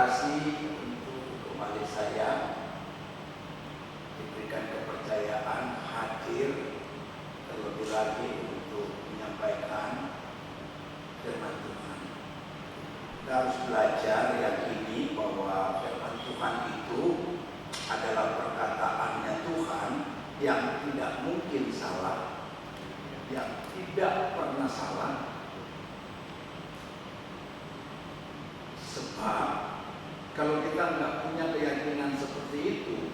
kasih untuk kembali saya diberikan kepercayaan hadir terlebih lagi untuk menyampaikan firman Tuhan. Kita harus belajar yakini bahwa firman Tuhan itu adalah perkataannya Tuhan yang tidak mungkin salah, yang tidak pernah salah. Sebab kalau kita nggak punya keyakinan seperti itu,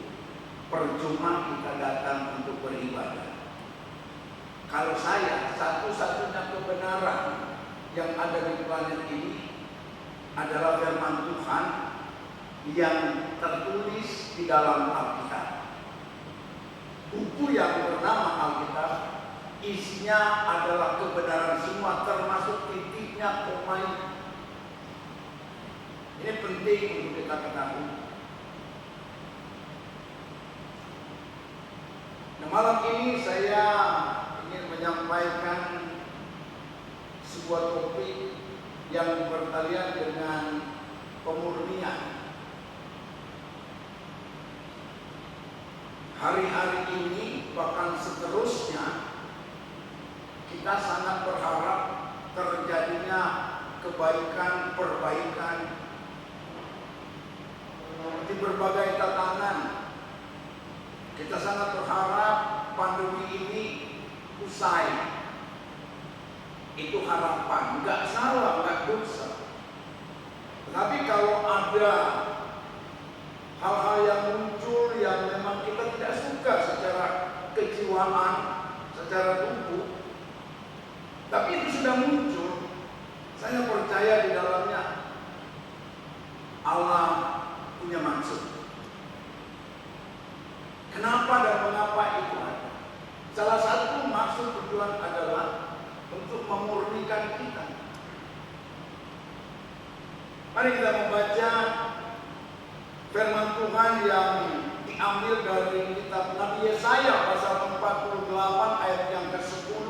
percuma kita datang untuk beribadah. Kalau saya, satu-satunya kebenaran yang ada di planet ini adalah firman Tuhan yang tertulis di dalam Alkitab. Buku yang bernama Alkitab isinya adalah kebenaran semua, termasuk titiknya, komanya. Ini penting untuk kita ketahui. Nah, malam ini saya ingin menyampaikan sebuah topik yang berkaitan dengan pemurnian. Hari-hari ini bahkan seterusnya kita sangat berharap terjadinya perbaikan di berbagai tatanan. Kita sangat berharap pandemi ini usai. Itu harapan, nggak salah, nggak dosa. Tetapi kalau ada hal-hal yang muncul yang memang kita tidak suka secara kejiwaan, secara tubuh, tapi itu sudah muncul, saya percaya di dalamnya Allah punya maksud. Kenapa dan mengapa itu ada? Salah satu maksud tujuan adalah untuk memurnikan kita. Mari kita membaca firman Tuhan yang diambil dari kitab Nabi Yesaya pasal 48 ayat yang ke-10.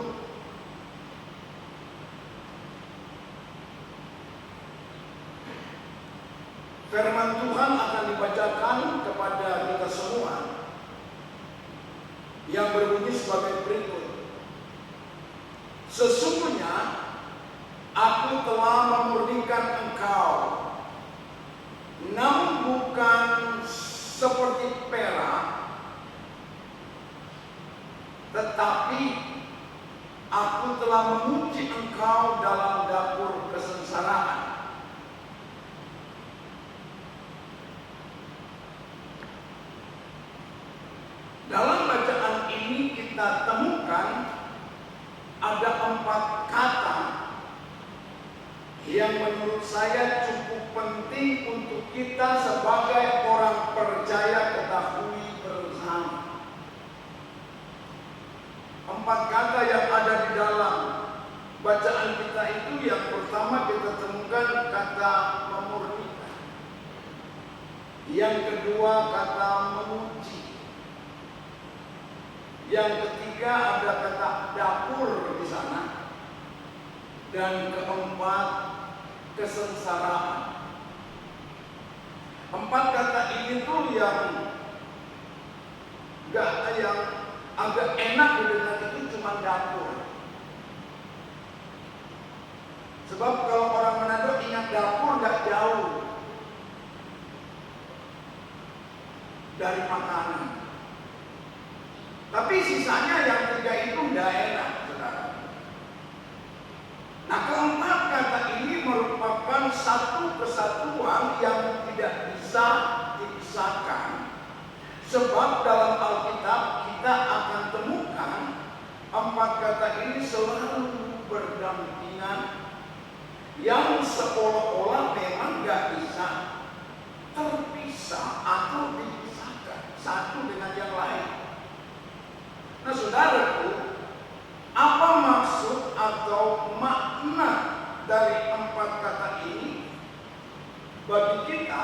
Firman Tuhan akan dibacakan kepada kita semua yang berbunyi sebagai berikut. Sesungguhnya aku telah memurnikan engkau, namun bukan seperti perak, tetapi aku telah menguji engkau dalam dapur kesengsaraan. Dalam bacaan ini kita temukan ada 4 kata yang menurut saya cukup penting untuk kita sebagai orang percaya ketahui bersama. 4 kata yang ada di dalam bacaan kita itu, yang pertama kita temukan kata memurnikan, yang kedua kata menguji, yang ketiga ada kata dapur di sana, dan keempat kesengsaraan. 4 kata ini tuh yang agak enak didengar itu cuma dapur. Sebab kalau orang Manado ingat dapur nggak jauh dari makanan. Tapi sisanya yang 3 itu nggak enak, saudara. Nah, keempat kata ini merupakan satu kesatuan yang tidak bisa dipisahkan. Sebab dalam Alkitab kita akan temukan 4 kata ini selalu berdampingan, yang seolah-olah memang nggak bisa terpisah atau dipisahkan satu dengan yang lain. Nah, saudaraku, apa maksud atau makna dari 4 kata ini bagi kita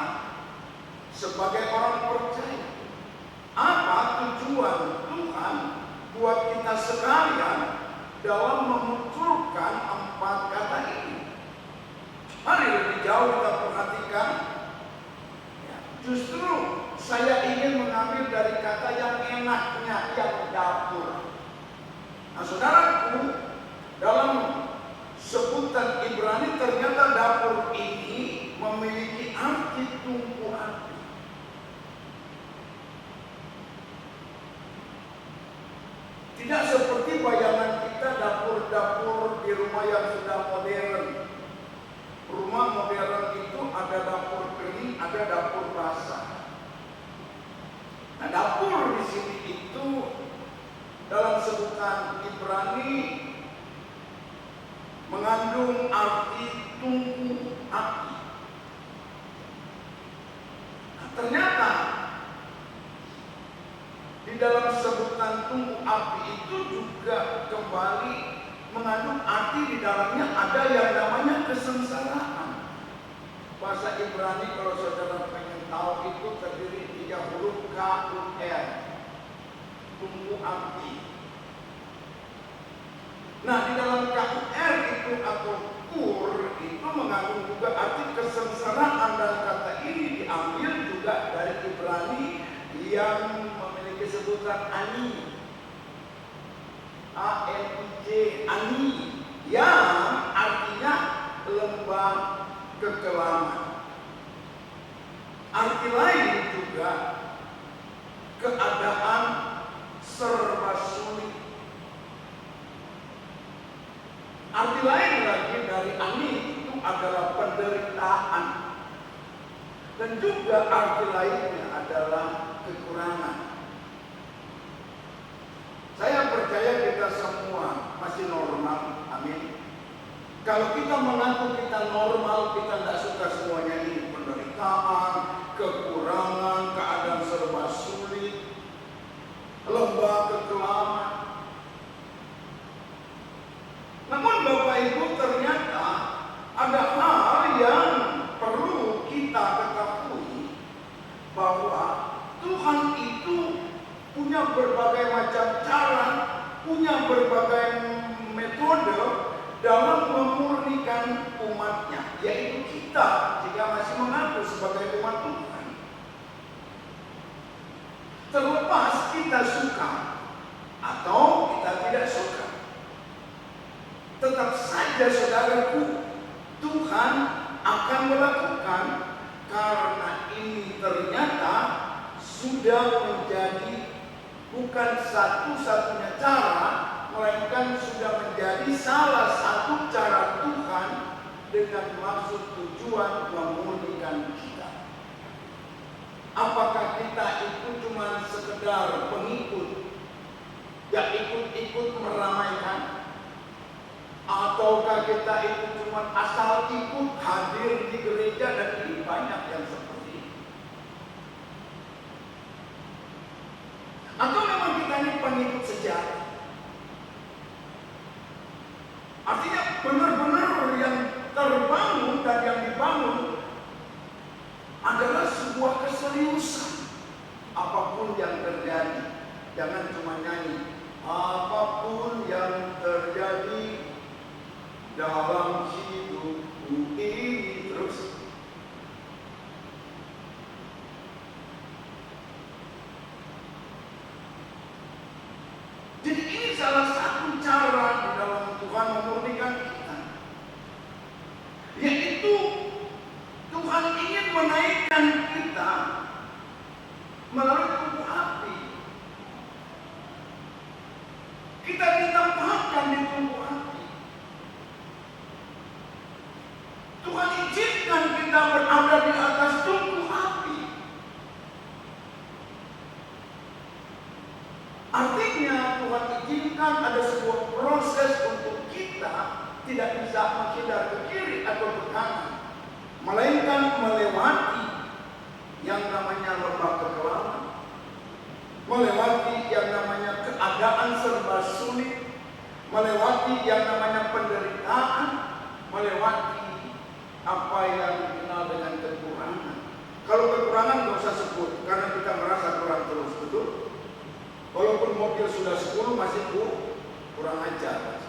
sebagai orang percaya? Apa tujuan Tuhan buat kita sekalian dalam memunculkan 4 kata ini? Mari lebih jauh kita perhatikan Justru saya ingin mengambil dari kata yang enaknya, yang dapur. Nah saudaraku, dalam sebutan Ibrani ternyata dapur ini memiliki arti tungku api. Tidak seperti bayangan kita dapur-dapur di rumah yang sudah modern. Rumah modern itu ada dapur kering, ada dapur basah. Nah, dapur di sini itu dalam sebutan Ibrani mengandung arti tungku api. Nah, ternyata di dalam sebutan tungku api itu juga kembali mengandung arti di dalamnya ada yang namanya kesengsaraan. Bahasa Ibrani kalau saudara pengen tahu itu terdiri 3 huruf KUR, tungku api. Nah di dalam KUR itu atau kur itu mengandung juga arti kesengsaraan, dan kata ini diambil juga dari Ibrani yang memiliki sebutan ani. ANIJ, ani, yang artinya lembah kekelaman. Arti lain juga keadaan serba sulit. Arti lain lagi dari ani itu adalah penderitaan. Dan juga arti lainnya adalah kekurangan. Saya percaya kita semua masih normal, amin. Kalau kita mengaku kita normal, kita tidak suka semuanya ini, penderitaan, kekurangan, keadaan serba sulit, lembah kekelaman. Namun Bapak Ibu, ternyata ada hal yang perlu kita ketahui, bahwa Tuhan itu punya berbagai macam cara, punya berbagai metode dalam memurnikan umatnya, yaitu kita jika masih mengaku sebagai umat Tuhan. Terlepas kita suka atau kita tidak suka, tetap saja saudaraku, Tuhan akan melakukan, karena ini ternyata sudah menjadi bukan satu-satunya cara, melainkan sudah menjadi salah satu cara Tuhan dengan maksud tujuan memurnikan kita. Apakah kita itu cuma sekedar pengikut yang ikut-ikut meramaikan, ataukah kita itu cuma asal ikut hadir di gereja, dan ini banyak yang seperti itu. Atau memang kita ini pengikut sejati. Artinya benar-benar yang terbangun dan yang dibangun adalah sebuah keseriusan. Apapun yang terjadi, jangan cuma nyanyi. Apapun yang terjadi dalam hidupku ini, terus jadi ini salah satu cara di dalam Tuhan memurnikan kita, yaitu Tuhan ingin menaikkan kita melalui tungku api. Kita ditempatkan di tungku api. Tuhan izinkan kita berada di atas tungku api. Artinya Tuhan izinkan ada sebuah proses untuk kita tidak bisa menghindar ke kiri atau ke kanan, melainkan melewati yang namanya lembah kekelaman, melewati yang namanya keadaan serba sulit, melewati yang namanya penderitaan, melewati apa yang dikenal dengan kekurangan. Kalau kekurangan nggak usah sebut, karena kita merasa kurang terus, betul? Walaupun mobil sudah 10 masih kurang ajar.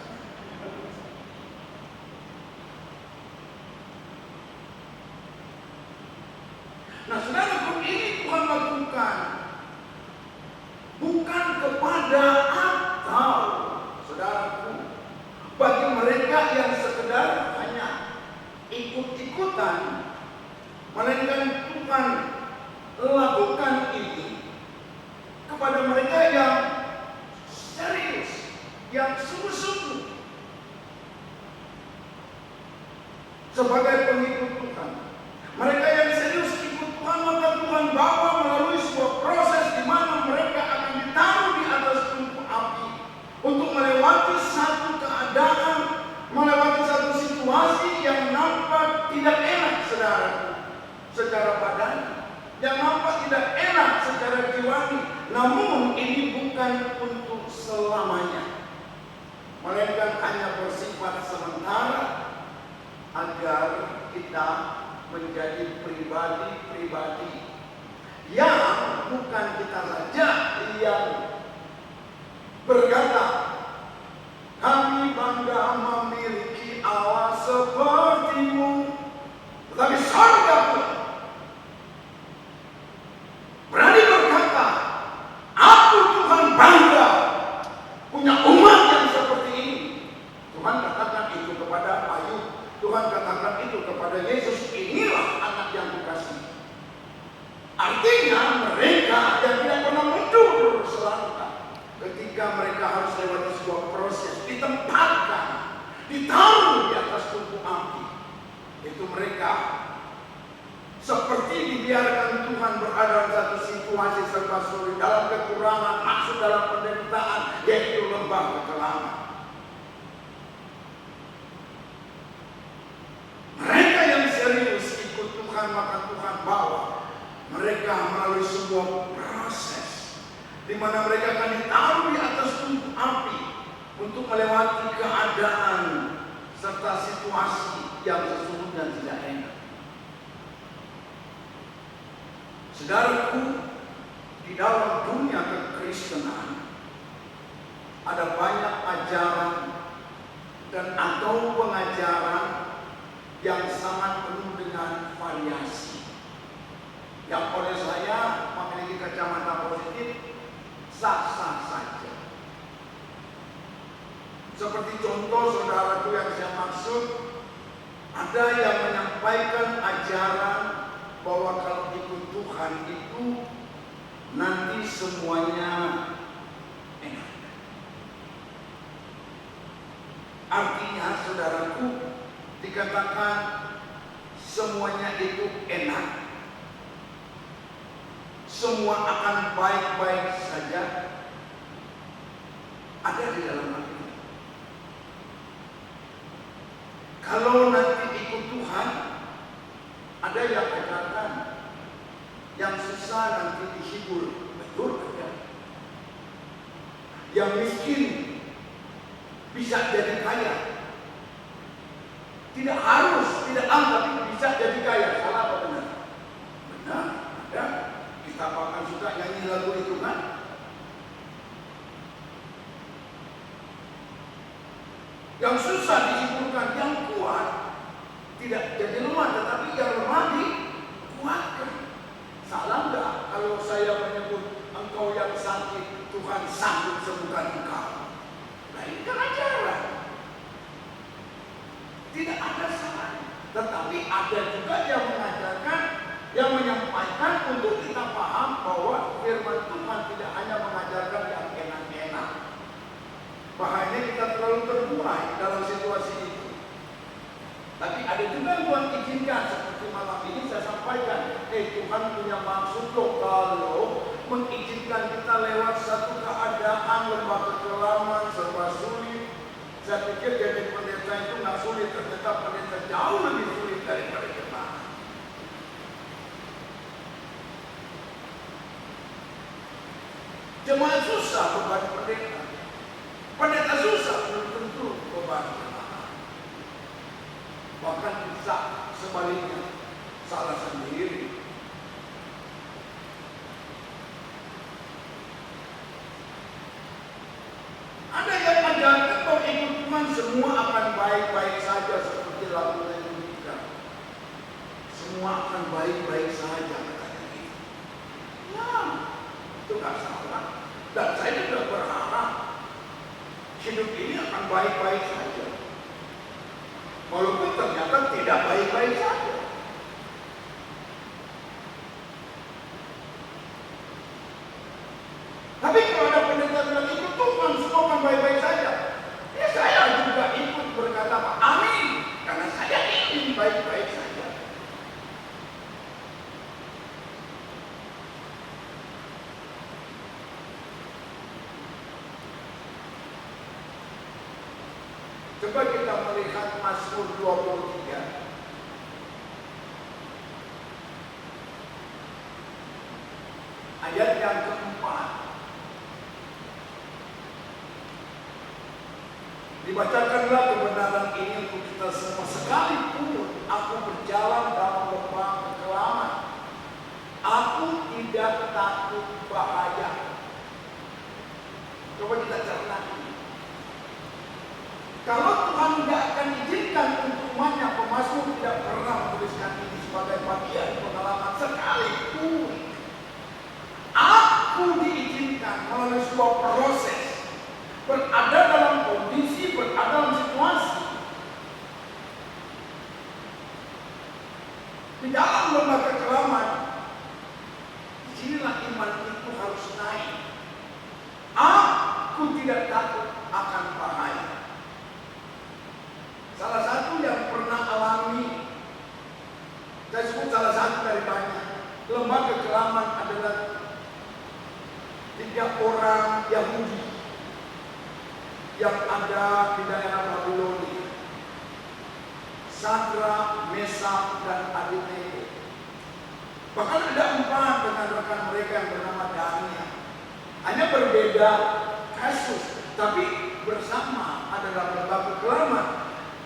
Nah, saudaraku, ini Tuhan lakukan bukan kepada atau saudaraku, bagi mereka yang sekedar hanya ikut-ikutan, melainkan Tuhan lakukan ini kepada mereka yang serius, yang sungguh-sungguh sebagai pengikut Tuhan. Mereka yang serius ikut Tuhan, maka Tuhan bawa melalui sebuah proses di mana mereka akan ditaruh di atas tungku api untuk melewati satu keadaan, melewati satu situasi yang nampak tidak enak, saudara, secara badan, yang nampak tidak enak secara jiwani. Namun ini bukan untuk selamanya, melainkan hanya bersifat sementara agar kita menjadi pribadi-pribadi yang bukan kita saja yang berkata, kami bangga memiliki Allah sepertimu, tetapi surga pun berani berkata, aku Tuhan bangga punya umat yang seperti ini. Tuhan katakan itu kepada Ayub, Tuhan katakan itu kepada Yesus, inilah anak yang kukasihi. Artinya mereka yang tidak pernah mundur selangkah ketika mereka harus lewati sebuah proses, ditempatkan, ditaruh di atas tungku api. Itu mereka seperti dibiarkan Tuhan berada dalam satu situasi serba sulit, dalam kekurangan, masuk dalam penderitaan, yaitu lembah kekelaman. Mereka yang serius ikut Tuhan, maka Tuhan bawa mereka melalui sebuah proses di mana mereka akan ditaruh di atas tungku api untuk melewati keadaan serta situasi yang sesungguhnya tidak enak. Saudaraku, di dalam dunia kekristenan ada banyak ajaran dan atau pengajaran yang sangat penuh dengan variasi, yang oleh saya memiliki kacamata positif sah-sah saja. Seperti contoh saudaraku yang saya maksud, ada yang menyampaikan ajaran bahwa kalau ikut Tuhan itu nanti semuanya enak. Artinya saudaraku, dikatakan semuanya itu enak, semua akan baik-baik saja, ada di dalam Alkitab. Kalau nanti ikut Tuhan, ada yang katakan yang susah nanti dihibur, betul ada. Yang miskin bisa jadi kaya. Tidak harus, tidak tapi bisa jadi kaya. Salah apa benar? Benar, ada. Kita akan suka nyanyi lagu itu kan? Yang susah dihiburkan, yang kuat tidak jadi lemah, tetapi yang lemah dikuatkan. Salah enggak kalau saya menyebut engkau yang sakit, Tuhan sanggup sembuhkan engkau? Nah ini kan ajaran. Tidak ada salah, tetapi ada juga yang mengajarkan, yang menyampaikan untuk kita paham bahwa firman Tuhan tidak hanya mengajarkan yang enak-enak. Bahayanya kita terlalu terbuai dalam situasi itu. Tapi ada juga yang Tuhan izinkan, seperti malam ini saya sampaikan, Tuhan punya maksud loh kalau mengizinkan kita lewat satu keadaan lembah kekelaman serba sulit. Saya pikir jadi pendeta itu nggak sulit, ternyata pendeta jauh lebih sulit daripada jemaat. Jemaat susah beban pendeta, pendeta susah belum tentu beban jemaat. Bahkan bisa sebaliknya, salah sendiri. Ada yang mengajarkan bahwa ikut Tuhan semua akan baik-baik saja, seperti lagu yang kita. Semua akan baik-baik saja, katanya itu. Itu nggak salah. Dan saya juga berharap hidup ini akan baik-baik saja. Walaupun ternyata tidak baik-baik saja. Tapi kalau ada pendeta bilang itu Tuhan semua akan baik-baik saja, ya saya juga ikut berkata Pak, amin, karena saya ingin baik-baik saja. Coba kita melihat Mazmur 23 ayat yang keempat. Dibacakanlah kebenaran ini untuk kita semua. Sekalipun aku berjalan dalam lembah kekelaman, aku tidak takut bahaya. Coba kita cermati. Kalau Tuhan tidak akan izinkan untuk umatnya, pemazmur tidak pernah menuliskan ini sebagai bagian pengalaman. Sekalipun aku diizinkan melalui sebuah proses, berada dalam kondisi, berada dalam situasi, di dalam lembah kekelaman, disinilah iman itu harus naik. Aku tidak takut akan bahaya. Salah satu yang pernah alami, saya sebut salah satu dari banyak, lembah kekelaman adalah 3 orang Yahudi yang ada di daerah Babilonia, Sadrak, Mesak, dan Abednego. Bahkan ada 4 dengan rekan mereka yang bernama Daniel. Hanya berbeda kasus, tapi bersama ada dalam lembah kekelaman.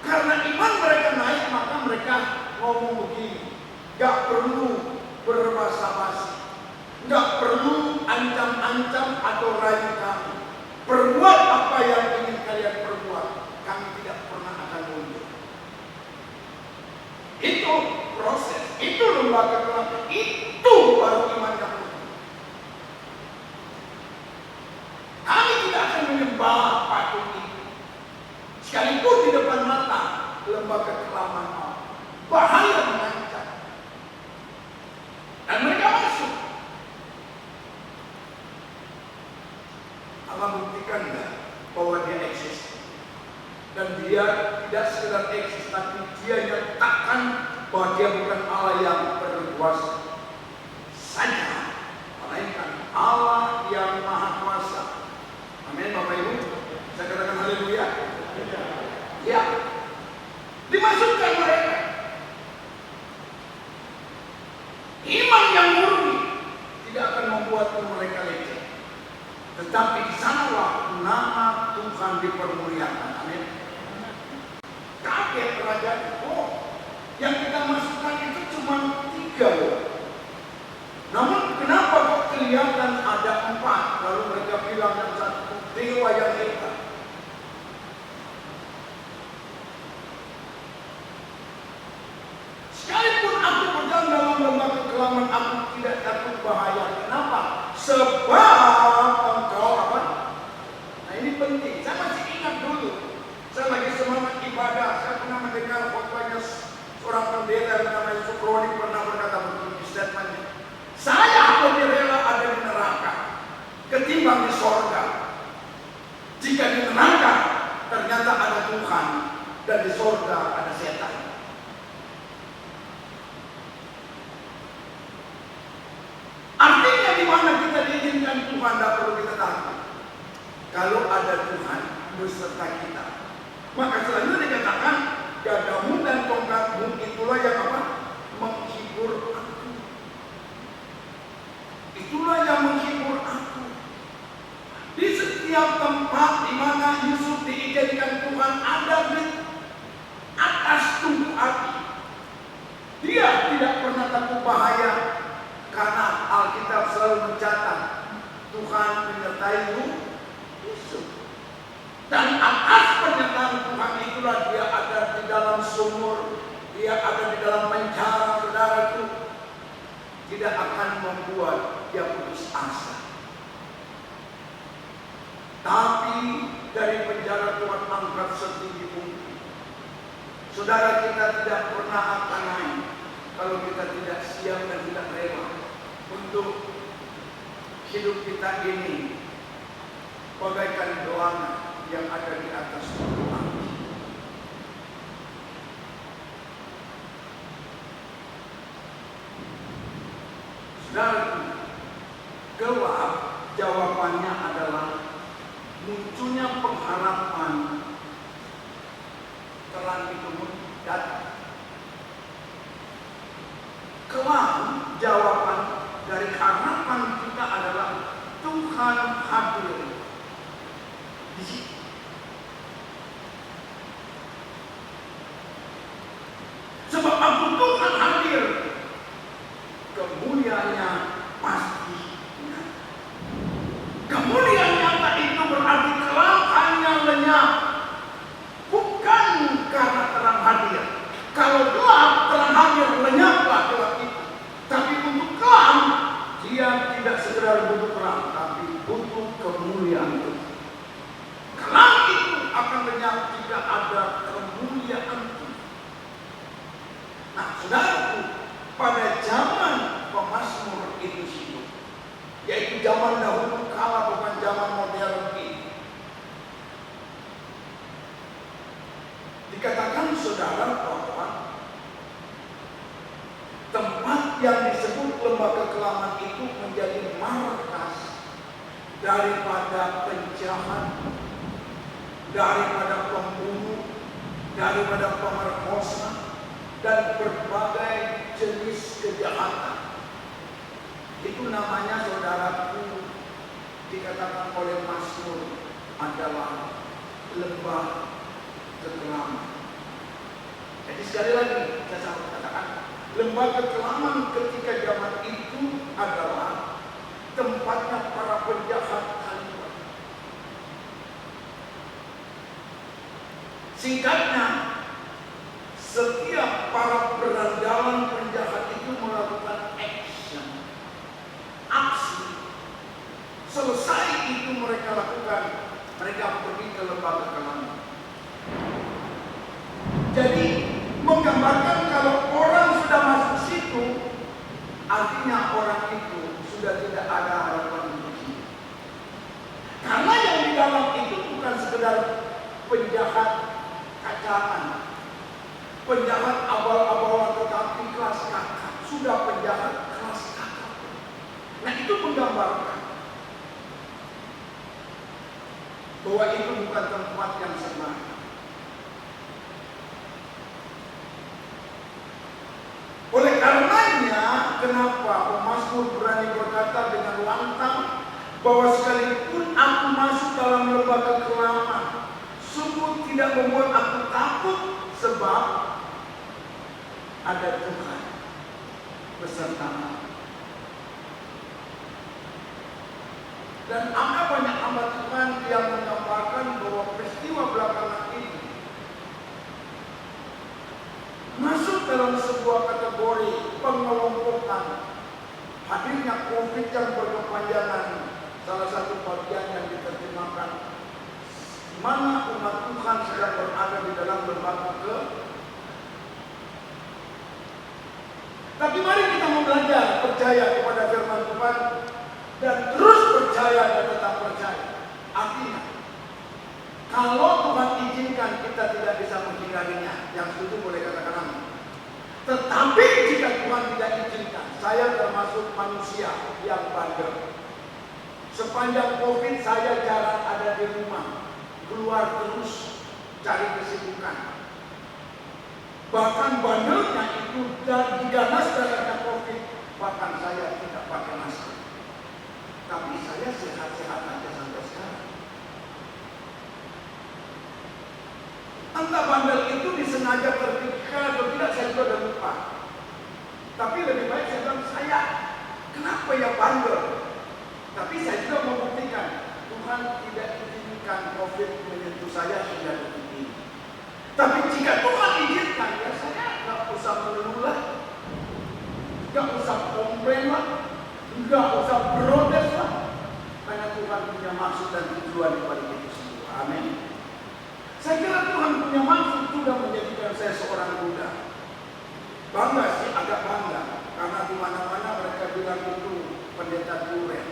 Karena iman mereka naik, maka mereka ngomong begini, gak perlu berbasa-basi, gak perlu ancam-ancam atau rayu kami. Perbuat apa yang ingin kalian perbuat, kami tidak pernah akan mundur. Itu proses, itu lembaga kekelaman, itu baru iman yang murni. Kami tidak akan menyembah patung itu, sekalipun di depan mata lembaga kekelaman bahaya mengancam. Dan mereka masuk. Allah buktikan enggak bahwa dia eksis, dan dia tidak sekedar eksis, tapi dia nyatakan bahwa dia bukan Allah yang berkuasa saja, melainkan Allah yang maha kuasa. Amin, Bapak Ibu. Saya katakan haleluya. Ya, dimasukkan mereka. Iman yang murni tidak akan membuat mereka leceh. Tetapi di sanalah nama Tuhan dipermuliakan. Amin. Kaget raja, oh, yang kita masukkan itu cuma 3 loh. Namun kenapa kok kelihatan ada 4? Lalu mereka bilang yang satu dewa yang hebat. Sekalipun aku berjalan dalam lembah kekelaman, aku tidak takut bahaya. Kenapa? Sebab engkau apa? Nah ini penting. Saya masih ingat dulu, saya lagi semangat ibadah, saya pernah mendengar khotbahnya seorang pendeta yang namanya Sukroni pernah berkata begini di statementnya, saya lebih rela ada di neraka ketimbang di sorga. Jika di neraka ternyata ada Tuhan dan di sorga ada setan. Artinya di mana kita diizinkan Tuhan, tidak perlu kita takut. Kalau ada Tuhan beserta kita, maka selanjutnya dikatakan gadamu dan tongkatmu itulah yang apa? Menghibur aku. Itulah yang menghibur aku. Di setiap tempat di mana Yusuf diizinkan Tuhan ada di atas tungku api, dia tidak pernah takut bahaya. Karena Alkitab selalu mencatat Tuhan menyertai Yusuf. Dan atas pernyataan Tuhan itulah dia ada di dalam sumur, dia ada di dalam penjara, saudaraku. Tidak akan membuat dia putus asa. dari penjara Tuhan angkat setinggi mungkin. Saudara, kita tidak pernah akan naik kalau kita tidak siap dan tidak rela untuk hidup kita ini bagaikan doang yang ada di atas Tuhan. Saudara, gelap jawabannya adalah munculnya pengharapan terang itu datang. Kelam jawaban dari harapan kita adalah Tuhan hadir di situ. Sebab waktu Tuhan hadir, kemuliaannya pasti nyata. Kemuliaan nyata itu berarti kelam hanya lenyap, bukan karena terang hadir. Kalau gelap terang hadir, lenyaplah gelap itu. Tapi untuk kelam, dia tidak sekedar butuh terang, tapi butuh kemuliaan itu. Kelam itu akan lenyap jika ada kemuliaan itu. Nah, saudaraku, pada zaman pemazmur itu hidup, yaitu zaman dahulu kala, bukan zaman modern ini. Dikatakan saudara bahwa tempat yang disebut lembaga kelaman itu menjadi markas daripada penjahat, daripada pembunuh, daripada pemerkosa, dan berbagai jenis kejahatan. Itu namanya, saudaraku, dikatakan oleh Mazmur adalah lembah kekelaman. Jadi sekali lagi saya katakan, lembah kekelaman ketika zaman itu adalah tempatnya para penjahat Tuhan. Singkatnya, setiap para berandalan penjahat itu melakukan aksi. Selesai itu mereka lakukan, mereka pergi ke lembaga kelaman. Jadi menggambarkan kalau orang sudah masuk situ, artinya orang itu sudah tidak ada harapan untuk hidup. Karena yang di dalam itu bukan sekedar penjahat kacaan, penjahat abal-abalan, tetapi kelas kakap. Sudah penjahat kelas kakap. Nah, itu menggambarkan bahwa itu bukan tempat yang senang. Oleh karenanya, kenapa pemazmur berani berkata dengan lantang bahwa sekalipun aku masuk dalam lembah kekelaman, sungguh tidak membuat aku takut, sebab ada Tuhan beserta aku. Dan ada banyak hamba Tuhan yang menggambarkan bahwa peristiwa belakangan ini masuk dalam sebuah kategori pengelompokan. Hadirnya COVID yang berkepanjangan, salah satu bagian yang diterjemahkan, di mana umat Tuhan sedang berada di dalam lembaga ke. Tapi mari kita mau belajar percaya kepada firman Tuhan dan terus percaya dan tetap percaya. Artinya, kalau Tuhan izinkan, kita tidak bisa menghindarinya. Yang setuju boleh katakan amin. Tetapi jika Tuhan tidak izinkan, saya termasuk manusia yang bandel. Sepanjang COVID saya jarang ada di rumah, keluar terus cari kesibukan. Bahkan bandelnya itu diganas karena COVID. Bahkan saya tidak pakai masker. Tapi saya sehat-sehat aja sampai sekarang. Entah bandel itu disengaja terpikir atau tidak, saya juga sudah lupa. Tapi lebih baik saya bilang, saya kenapa ya bandel? Tapi saya juga membuktikan Tuhan tidak izinkan COVID menyentuh saya hingga detik ini. Tapi jika Tuhan izinkan, ya saya nggak usah mengeluh lah, nggak usah komplain lah, nggak usah protes lah, karena Tuhan punya maksud dan tujuan di balik itu semua. Amin. Saya kira Tuhan punya maksud sudah menjadikan saya seorang Buddha. Bangga sih, agak bangga, karena di mana-mana mereka bilang itu pendeta duren.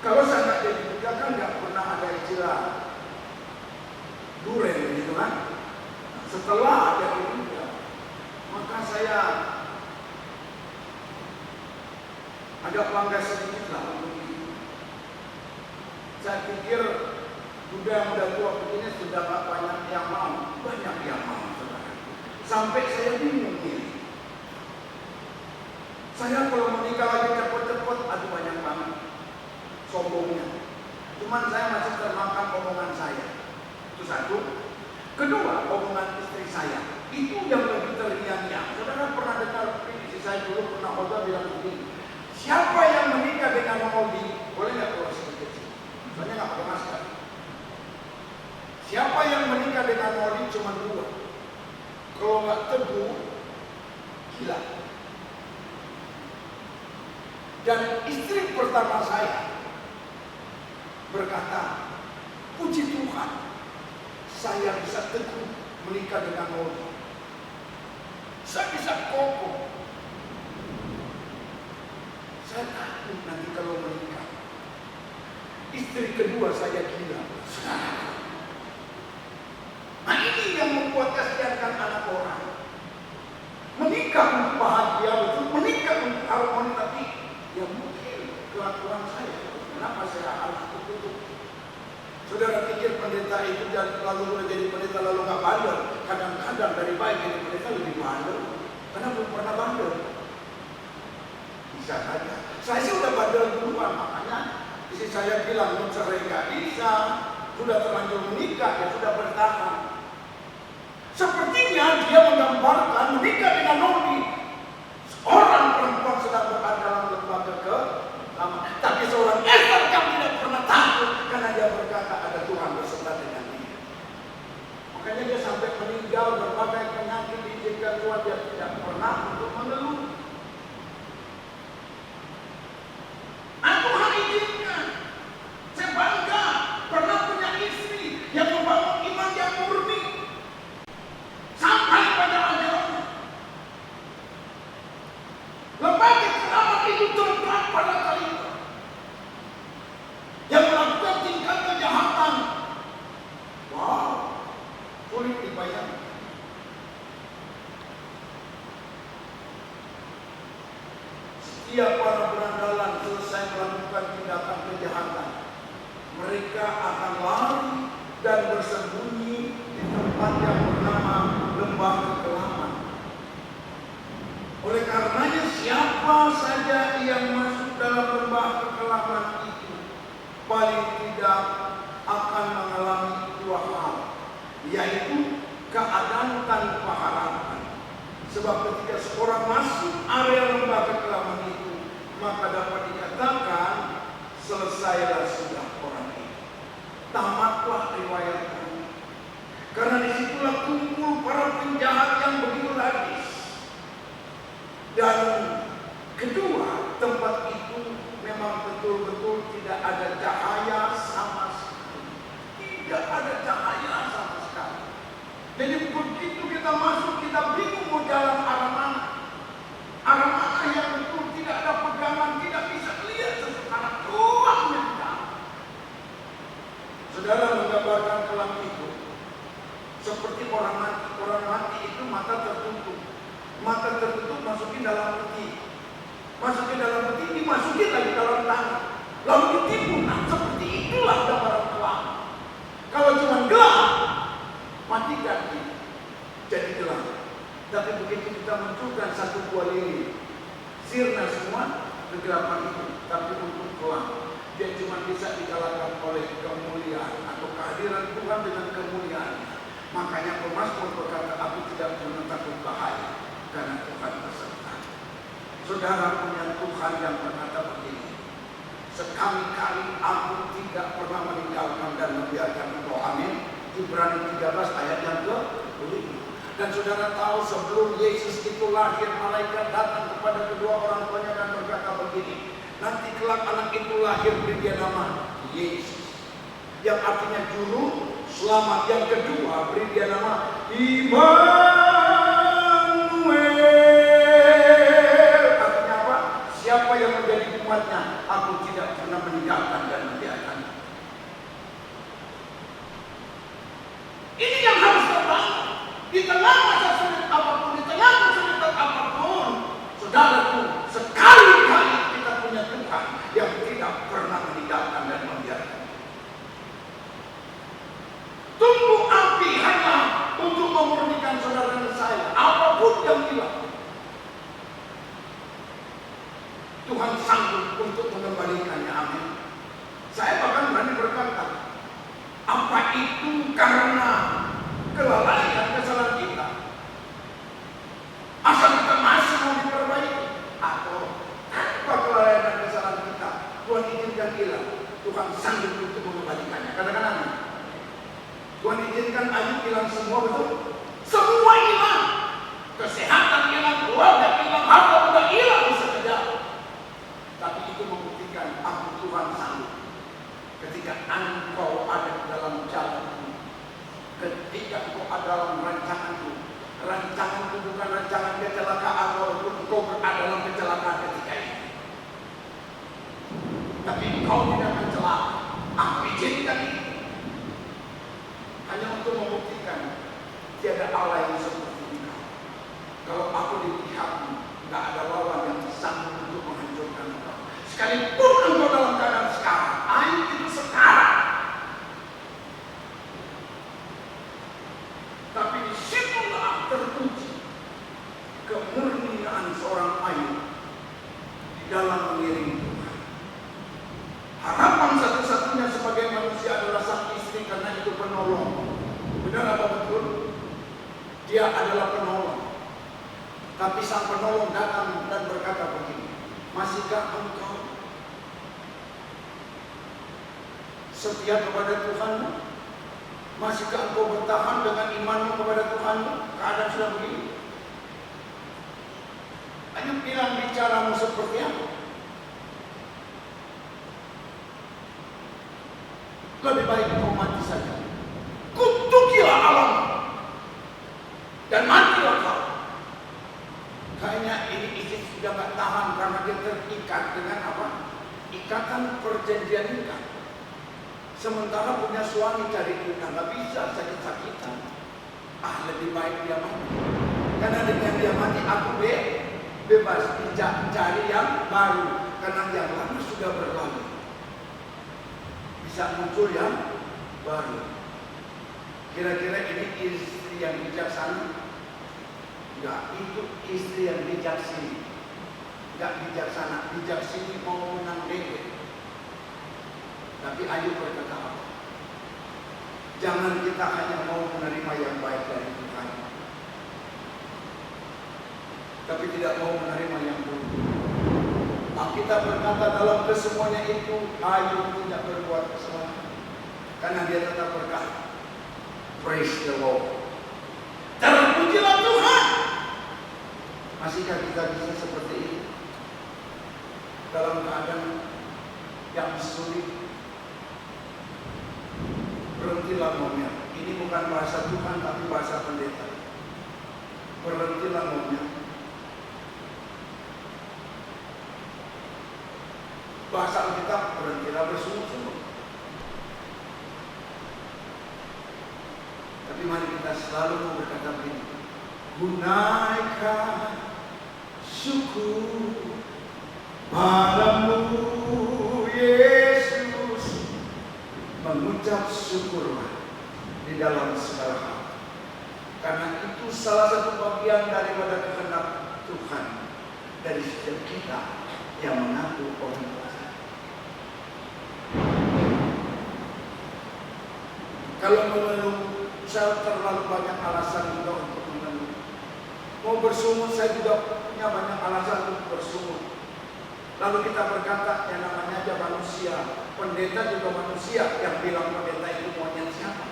Kalau saya nggak jadi Buddha kan nggak pernah ada istilah duren gitu kan. Setelah ada Buddha, maka saya agak bangga sedikit lah untuk itu. Saya pikir Buddha yang udah tua begini sudah gak banyak yang mau, banyak yang mau. Sampai saya bingung ini. Saya kalau menikah lagi cepet-cepet, aduh banyak banget sombongnya. Cuman saya masih termakan omongan saya. Itu satu. Kedua, omongan istri saya. Itu yang lebih terngiang-ngiang. Saudara pernah dengar istri saya dulu pernah khotbah bilang begini. Siapa yang menikah dengan Maudi? Boleh nggak keluar sedikit? Soalnya nggak pakai masker. Siapa yang menikah dengan Maudi cuma dua. Kalau nggak teguh, gila. Dan istri pertama saya berkata, puji Tuhan, saya bisa teguh menikah dengan Maudi. Saya bisa kokoh. Saya takut nanti kalau menikah. Istri kedua saya gila. Nah ini yang membuat kasihankan anak orang. Menikah untuk bahagia betul, menikah untuk harmoni, tapi ya mungkin kelakuan saya. Kenapa saya harus begitu? Saudara pikir pendeta itu lalu jadi pendeta lalu nggak bandel? Kadang-kadang dari baik jadi pendeta lebih bandel, karena belum pernah bandel. Bisa saja. Saya sih udah bandel duluan, makanya istri saya bilang mau cerai nggak bisa, sudah terlanjur menikah ya sudah bertahan. Sepertinya dia menggambarkan menikah dengan Naomi, seorang perempuan sedang berada dalam lembaga kelama. Tapi seorang Esther yang tidak pernah takut karena dia berkata ada Tuhan beserta dengan dia. Makanya dia sampai meninggal berbagai penyakit diizinkan Tuhan, dia tidak pernah untuk mengeluh. Tuhan izinkan. Saya bangga pernah punya istri yang membangun iman yang murni sampai pada ajalnya. Lembaga keramat itu terberat pada kali itu. Yang melakukan tingkat kejahatan. Wow, sulit dibayangkan. Setiap para berandalan selesai melakukan tindakan kejahatan, mereka akan lari dan bersembunyi di tempat yang bernama lembah kekelaman. Oleh karenanya siapa saja yang masuk dalam lembah kekelaman itu paling tidak akan mengalami dua hal, yaitu keadaan tanpa harapan. Sebab ketika seorang masuk area lembah kekelaman itu, maka dapat dikatakan selesailah sudah orang itu. Tamatlah riwayat kami. Karena disitulah kumpul para penjahat yang begitu sadis. Dan kedua, tempat itu memang betul-betul tidak ada cahaya sama sekali. Tidak ada cahaya sama sekali. Jadi begitu kita masuk, kita bingung mau jalan arah mana. Arah mana yang betul tidak ada pegangan, tidak bisa lihat sekarang ruang yang dalam. Saudara menggambarkan kelam itu seperti orang mati. Orang mati itu mata tertutup. Mata tertutup masukin dalam peti. Masukin dalam peti, dimasukin lagi dalam tanah. Lalu ditipu. Nah, seperti itulah gambaran kelam. Kalau cuma gelap, matikan dia. Jadi gelap. Tapi begitu kita munculkan satu buah lilin, sirna semua kegelapan itu. Tapi untuk kelam, dia cuma bisa dikalahkan oleh kemuliaan atau kehadiran Tuhan dengan kemuliaan. Makanya pemazmur berkata, aku tidak pernah takut bahaya karena Tuhan beserta. Saudara punya Tuhan yang berkata begini, sekali-kali aku tidak pernah meninggalkan dan membiarkan engkau. Amin. Ibrani 13 ayat yang ke-5. Dan saudara tahu sebelum Yesus itu lahir, malaikat datang kepada kedua orang tuanya dan berkata begini, nanti kelak anak itu lahir beri dia nama Yesus, yang artinya juru selamat. Yang kedua, beri dia nama Immanuel. Artinya apa? Siapa yang menjadi umatnya, aku tidak pernah meninggalkan dan membiarkan. Ini yang harus terbangun di tengah masa sulit apapun, di tengah kesulitan apapun. Saudaraku, sekali-kali kita punya Tuhan yang tidak pernah meninggalkan dan membiarkan. Tunggu api hanya untuk memurnikan saudara dan saya. Apapun yang hilang, Tuhan sanggup untuk mengembalikannya. Amin. Saya bahkan berani berkata, apa itu karena kelalaian, kesalahan kita? Asal kita masih mau diperbaiki, atau tanpa kelalaian dan kesalahan kita, Tuhan izinkan hilang, Tuhan sanggup untuk mengembalikannya. Katakan amin. Tuhan izinkan Ayub hilang semua, betul? Semua hilang. Kesehatan hilang, keluarga hilang, harta benda hilang sekejap. Tapi itu membuktikan aku Tuhan sanggup. Ketika engkau ada dalam jalanku, ketika engkau ada dalam rancanganku, rancanganku bukan rancangan kecelakaan, walaupun engkau berada dalam kecelakaan ketika ini. Tapi engkau tidak mencelaka. Aku izinkan ini hanya untuk membuktikan tiada Allah yang seperti engkau. Kalau aku di pihakmu, tidak ada lawan yang sanggup untuk menghancurkan engkau. Sekalipun engkau dalam keadaan sekarang, Ayub itu sekarang. Tapi disitulah teruji kemurnian seorang Ayub di dalam mengiringi Tuhan. Harapan satu-satunya sebagai manusia adalah sang istri, karena itu penolong. Benar apa betul? Dia adalah penolong. Tapi sang penolong datang dan berkata begini, masihkah engkau setia kepada Tuhanmu? Masihkah engkau bertahan dengan imanmu kepada Tuhanmu? Keadaan sudah begini. Ayub bilang, bicaramu seperti apa? Lebih baik kau mati saja. Kutukilah alam dan matilah kau. Kayaknya ini istri sudah gak tahan karena dia terikat dengan apa? Ikatan perjanjian nikah. Sementara punya suami cari nikah, gak bisa, sakit-sakitan. Lebih baik dia mati. Karena dengan dia mati aku bebas cari yang baru. Karena yang lama sudah berlalu. Bisa muncul yang baru. Kira-kira ini istri yang bijaksana? Enggak, itu istri yang bijaksini. Enggak bijaksana, bijaksini mau menang dede. Tapi Ayub berkata apa? Jangan kita hanya mau menerima yang baik dari Tuhan, tapi tidak mau menerima yang buruk. Alkitab berkata dalam kesemuanya itu Ayub tidak berbuat kesalahan, karena dia tetap berkata, praise the Lord. Terpujilah Tuhan. Masihkah kita bisa seperti ini? Dalam keadaan yang sulit, berhentilah ngomel. Ini bukan bahasa Tuhan, tapi bahasa pendeta. Berhentilah ngomel. Bahasa Alkitab, berhentilah bersungut-sungut. Tapi mari kita selalu berkata begini, gunaikan syukur padamu Yesus, mengucap syukurlah di dalam segala hal, karena itu salah satu bagian daripada kehendak Tuhan dari setiap kita yang mengaku orang kuasa. Kalau mengeluh, saya terlalu banyak alasan juga untuk mengeluh. Mau bersungut, saya juga punya banyak alasan untuk bersungut. Lalu kita berkata, yang namanya aja manusia. Pendeta juga manusia. Yang bilang pendeta itu maunya siapa?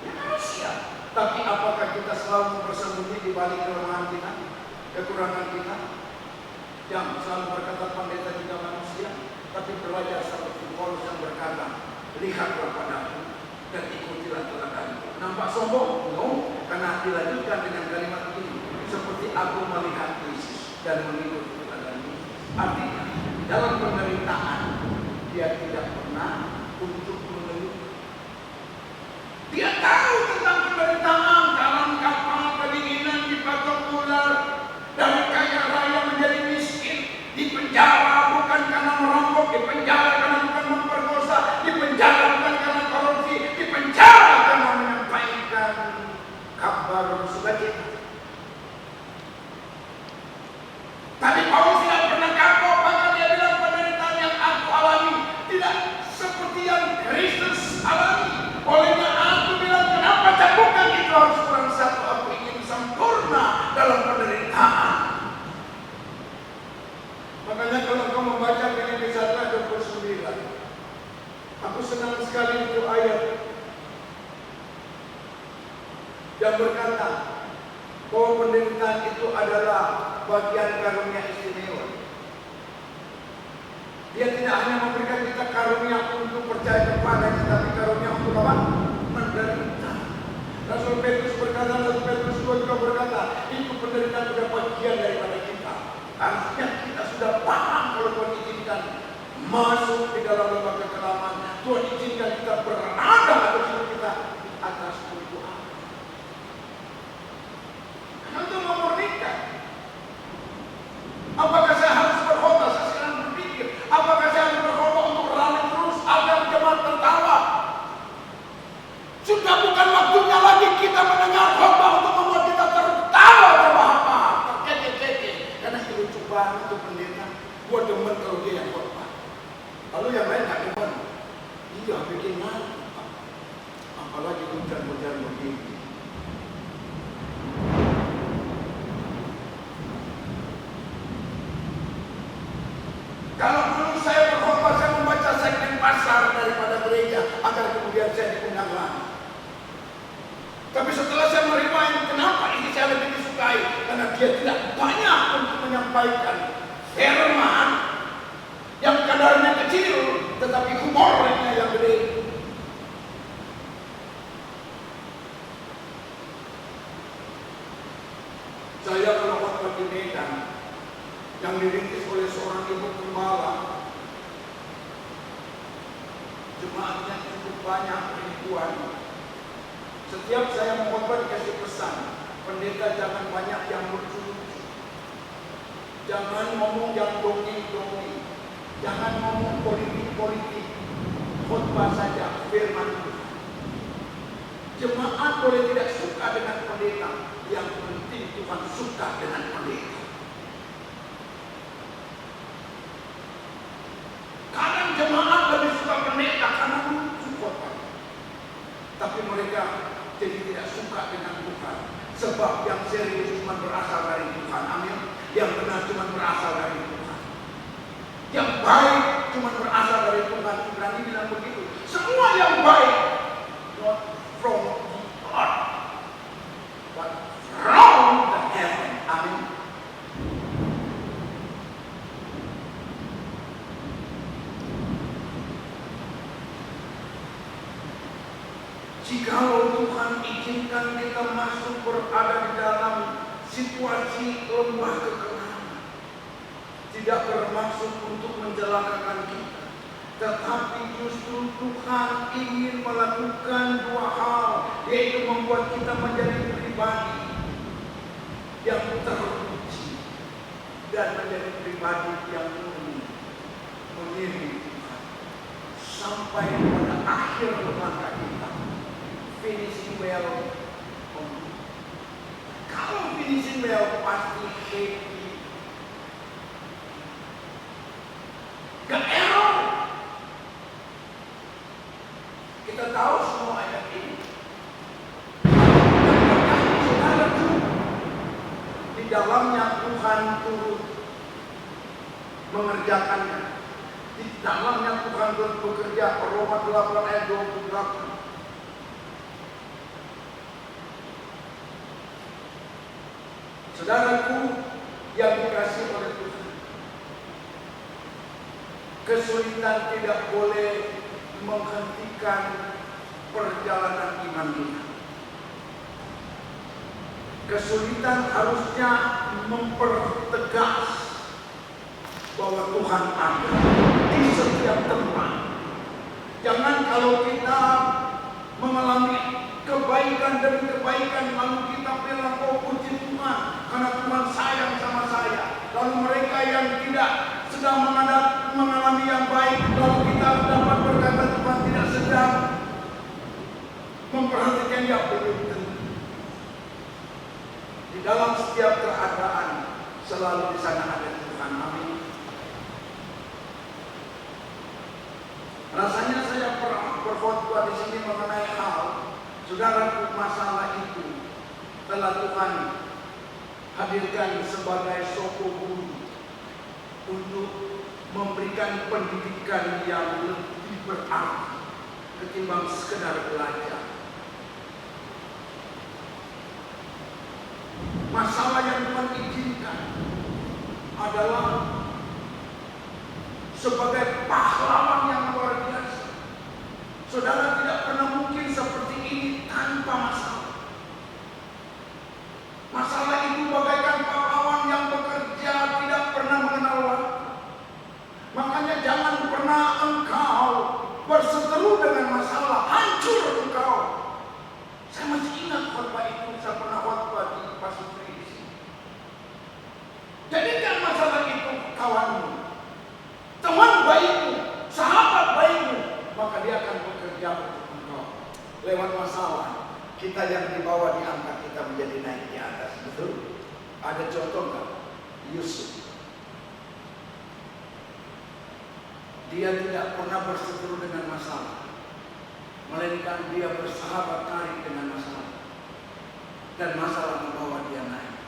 Ya manusia. Tapi apakah kita selalu bersembunyi di balik kelemahan kita, kekurangan kita? Yang selalu berkata pendeta juga manusia, tapi belajar seperti Paulus yang berkata, lihatlah padaku dan ikutilah teladanku. Nampak sombong? No, karena dilanjutkan dengan kalimat ini, seperti aku melihat Yesus dan mengikuti teladanmu. Artinya, dalam penderitaan dia tidak pernah untuk mengeluh. Dia tahu tentang penderitaan, dalam kapal kedinginan, dipatok ular, dari kaya raya menjadi miskin, di penjara bukan karena merampok, di penjara karena bukan memperkosa, di penjara bukan karena korupsi, di penjara karena menyampaikan kabar sukacita. Tapi Paulus tidak pernah kapok, bahkan dia bilang penderitaan yang aku alami tidak seperti yang Kristus alami. Olehnya aku bilang, kenapa cambukan itu harus kurang satu, aku ingin sempurna dalam penderitaan. Makanya kalau kau membaca Filipi 1:29, aku senang sekali itu ayat yang berkata bahwa penderitaan itu adalah bagian karunia istimewa. Dia tidak hanya memberikan kita karunia untuk percaya kepadanya, tapi karunia untuk apa? Menderita. Rasul Petrus berkata, Rasul Petrus juga berkata, itu penderitaan sudah bagian daripada kita. Artinya kita sudah paham kalau Tuhan izinkan masuk di dalam lembah kekelaman. Tuhan izinkan kita berada atau hidup kita di atas bukit Allah. Karena itu memurnikan. Apakah saya harus berkhotbah? Saya sekarang berpikir, apakah saya harus berkhotbah untuk rame terus agar jemaat tertawa? Sudah bukan waktunya lagi kita mendengar khotbah untuk membuat kita tertawa, terbahak-bahak, terkekeh-kekeh. Karena itu cobaan untuk pendeta. Gua demen kalau dia yang khotbah. Lalu yang lain gak demen. Iya, bikin malu. Apalagi hujan-hujan begini. Kalau dulu saya berkhotbah, saya membaca segmen pasar daripada gereja agar kemudian saya diundang lagi. Tapi setelah saya merewind, kenapa ini saya lebih disukai? Karena dia tidak banyak untuk menyampaikan firman yang kadarnya kecil, tetapi humornya yang gede. Saya kalau khotbah di Medan yang dirintis oleh seorang ibu gembala, jemaatnya cukup banyak, ribuan. Setiap saya mengkhotbah dikasih pesan, pendeta jangan banyak yang lucu-lucu, jangan ngomong yang dongeng-dongeng, jangan ngomong politik-politik, khotbah saja firman Tuhan. Jemaat boleh tidak suka dengan pendeta, yang penting Tuhan suka dengan pendeta. Kadang jemaat lebih suka pendeta karena lucu khotbah, tapi mereka jadi tidak suka dengan Tuhan. Sebab yang serius cuma berasal dari Tuhan. Amin. Yang benar cuma berasal dari Tuhan. Yang baik cuma berasal dari Tuhan. Ibrani bilang begitu. Semua yang baik not from the earth, but from the heaven. Amin. Jikalau Tuhan izinkan kita masuk berada di dalam situasi lembah kekelaman, tidak bermaksud untuk mencelakakan kita, tetapi justru Tuhan ingin melakukan dua hal, yaitu membuat kita menjadi pribadi yang terpuji dan menjadi pribadi yang murni, mengiringi Tuhan sampai pada akhir langkah kita. Finishing well. Kalau finishing well pasti happy. Gak error. Kita tahu semua ayat ini. Saudaraku, di dalamnya Tuhan turut mengerjakannya. Di dalamnya Tuhan turut bekerja. Roma 8 ayat 28. Saudaraku yang dikasihi oleh Tuhan, kesulitan tidak boleh menghentikan perjalanan iman kita. Kesulitan harusnya mempertegas bahwa Tuhan ada di setiap tempat. Jangan kalau kita mengalami kebaikan demi kebaikan lalu kita bilang, oh puji Tuhan karena Tuhan sayang sama saya. Lalu mereka yang tidak sedang mengalami yang baik, lalu kita dapat berkata Tuhan tidak sedang memperhatikan yang belum tentu. Di dalam setiap keadaan selalu di sana ada Tuhan. Amin. Rasanya saya berkhotbah di sini mengenai hal, saudara, masalah itu telah Tuhan hadirkan sebagai soko guru untuk memberikan pendidikan yang lebih berarti ketimbang sekedar belajar. Masalah yang Tuhan izinkan adalah sebagai pahlawan yang luar biasa. Saudara tidak pernah mungkin seperti ini tanpa masalah. Masalah itu bagaikan pahlawan yang bekerja tidak pernah mengenal waktu. Makanya jangan pernah engkau berseteru dengan masalah, hancur engkau. Saya masih ingat khotbah itu, saya pernah khotbah di Pasutri di sini. Jadikan masalah itu kawanmu, teman baikmu, sahabat baikmu, maka dia akan bekerja untuk engkau. Lewat masalah, kita yang di bawah diangkat, kita menjadi naik di atas. Betul? Ada contoh nggak? Yusuf. Dia tidak pernah berseteru dengan masalah, melainkan dia bersahabat karib dengan masalah. Dan masalah membawa dia naik.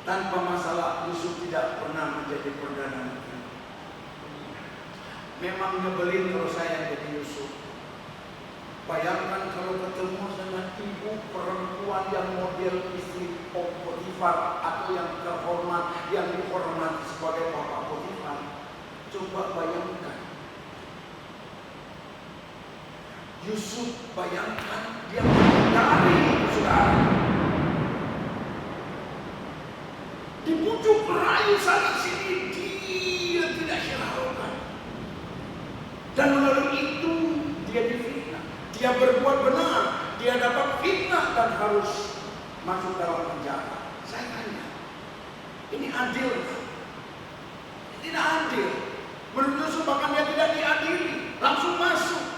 Tanpa masalah, Yusuf tidak pernah menjadi perdana menteri. Memang nyebelin kalau saya jadi Yusuf. Bayangkan kalau ketemu dengan ibu perempuan yang model istri Potifar atau yang terhormat, yang dihormati sebagai bapak Potifar. Coba bayangkan. Yusuf bayangkan dia menghindari saudara. Dibujuk merayu sana sini, dia tidak hiraukan. Dan melalui itu dia difitnah. Dia berbuat benar, dia dapat fitnah dan harus masuk dalam penjara. Saya tanya, ini adil? Tidak adil. Menurut Yusuf bahkan dia tidak diadili, langsung masuk.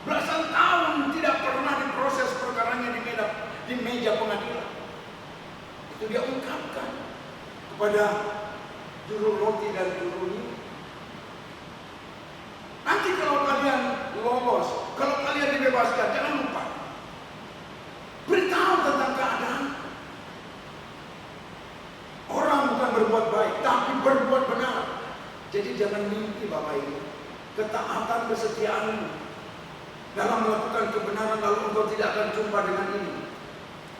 Belasan tahun tidak pernah diproses perkaranya di meja pengadilan. Itu dia ungkapkan kepada juru roti dan juru minum. Nanti kalau kalian lolos, kalau kalian dibebaskan, jangan lupa beritahu tentang keadaan. Orang bukan berbuat baik, tapi berbuat benar. Jadi jangan mimpi Bapak Ibu. Ketaatan kesetiaanmu dalam melakukan kebenaran, lalu engkau tidak akan jumpa dengan ini.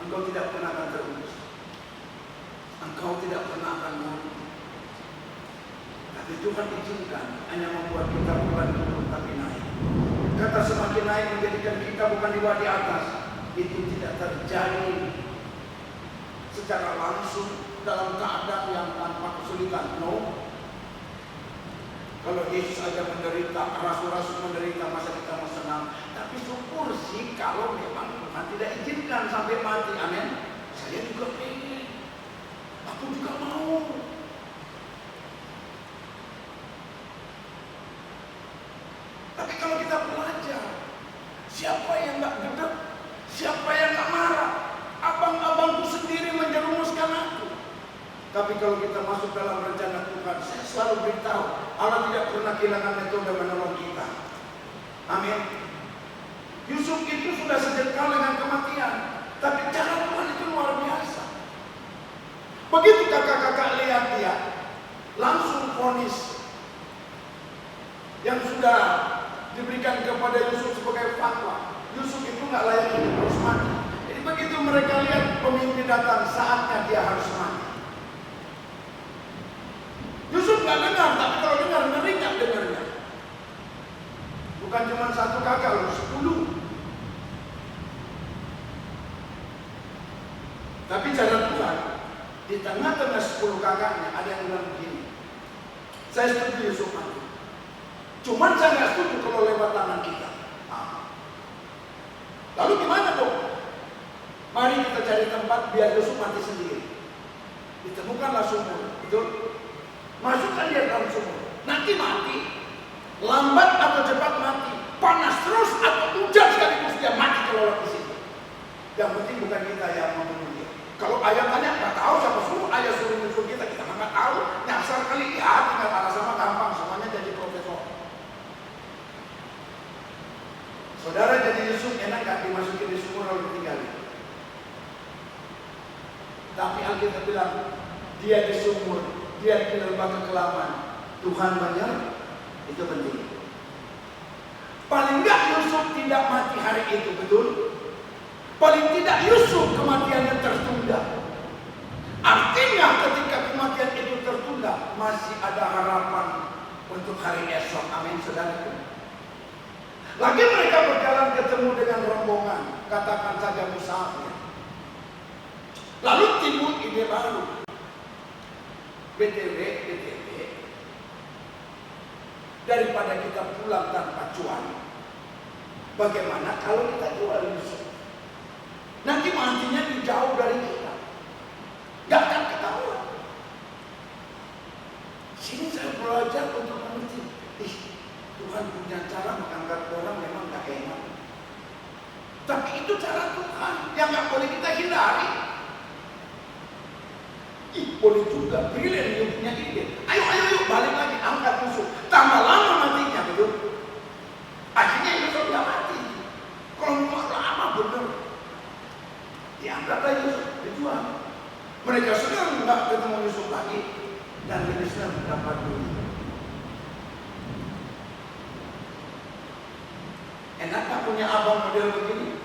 Engkau tidak pernah akan terurus. Engkau tidak pernah akan mau. Tapi Tuhan izinkan hanya membuat kita bukan turun tapi naik. Kata semakin naik menjadikan kita bukan di bawah di atas. Itu tidak terjadi secara langsung dalam keadaan yang tanpa kesulitan. No. Kalau Yesus aja menderita, rasul-rasul menderita, masa kita mau senang. Tapi syukur sih kalau memang Tuhan tidak izinkan sampai mati. Amin. Saya juga pengen. Aku juga mau. Tapi kalau kita belajar, siapa yang gak gedek, siapa yang gak marah, abang-abangku sendiri menjerumuskan aku. Tapi kalau kita masuk dalam rencana Tuhan, saya selalu beritahu, Allah tidak pernah kehilangan metode menolong kita. Amin. Yusuf itu sudah sejengkal dengan kematian, tapi cara Tuhan itu luar biasa. Begitu kakak-kakak lihat dia, langsung vonis yang sudah diberikan kepada Yusuf sebagai fatwa. Yusuf itu nggak layak hidup, harus mati. Jadi begitu mereka lihat pemimpin datang, saatnya dia harus mati. Yusuf nggak dengar, tapi kalau dengar ngeri nggak dengarnya. Bukan cuma satu kakak loh, 10. Tapi cara Tuhan, di tengah-tengah 10 kakaknya ada yang bilang begini, saya setuju Yusuf mati. Cuman saya nggak setuju kalau lewat tangan kita. Lalu gimana dong? Mari kita cari tempat biar Yusuf mati sendiri. Ditemukanlah sumur, betul? Masukkan dia dalam sumur. Nanti mati, lambat atau cepat mati, panas terus atau hujan sekaligus dia mati kalau di situ. Yang penting bukan kita yang membunuh dia. Kalau ayah tanya, nggak tahu siapa suruh ayah suruh nyusul kita nggak tahu. Nyasar kali ya, tinggal arah sama gampang, semuanya jadi profesor. Saudara jadi Yusuf enak nggak dimasukin di sumur lalu ditinggalin? Tapi Alkitab bilang dia di sumur, dia di lembah kekelaman. Tuhan banyak, itu penting. Paling nggak Yusuf tidak mati hari itu, betul? Paling tidak Yusuf kematiannya tertunda. Artinya ketika kematian itu tertunda, masih ada harapan untuk hari esok. Amin, saudaraku. Lagi mereka berjalan ketemu dengan rombongan, katakan saja musafir. Lalu timbul ide baru. BTW, daripada kita pulang tanpa cuan, bagaimana kalau kita jual Yusuf? Nanti matinya jauh dari kita, gak akan ketahuan. Sini saya belajar untuk mengerti, Tuhan punya cara mengangkat orang memang gak enak. Tapi itu cara Tuhan yang gak boleh kita hindari. Boleh juga, brilian dia punya ide. Ayo, balik lagi, angkat Yusuf. Tambah lama matinya, betul? Akhirnya Yusuf gak mati. Kalau mau lama bener, diangkatlah Yusuf, dijual. Mereka senang nggak ketemu Yusuf lagi, dan lebih senang mendapat duit. Enak gak punya abang model begini?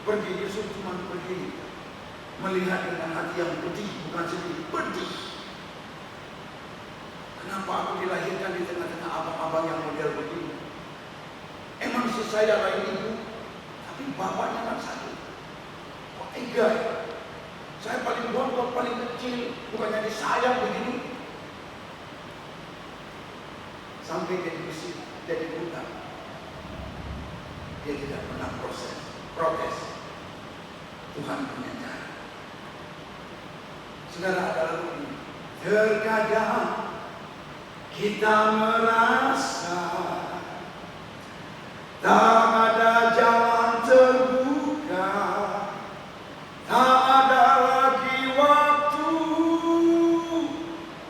Pergi Yusuf cuma pergi, melihat dengan hati yang pedih, bukan sedih, pedih. Kenapa aku dilahirkan di tengah-tengah abang-abang yang model begini? Emang si saya lain ibu, tapi bapaknya kan satu. Kok tega? Saya paling bontot, paling kecil, bukannya disayang begini. Sampai jadi besi, jadi buta. Dia tidak pernah protes. Tuhan punya cara. Saudara, ada lagu ini. Terkadang kita merasa tak ada jalan terbuka, tak ada lagi waktu,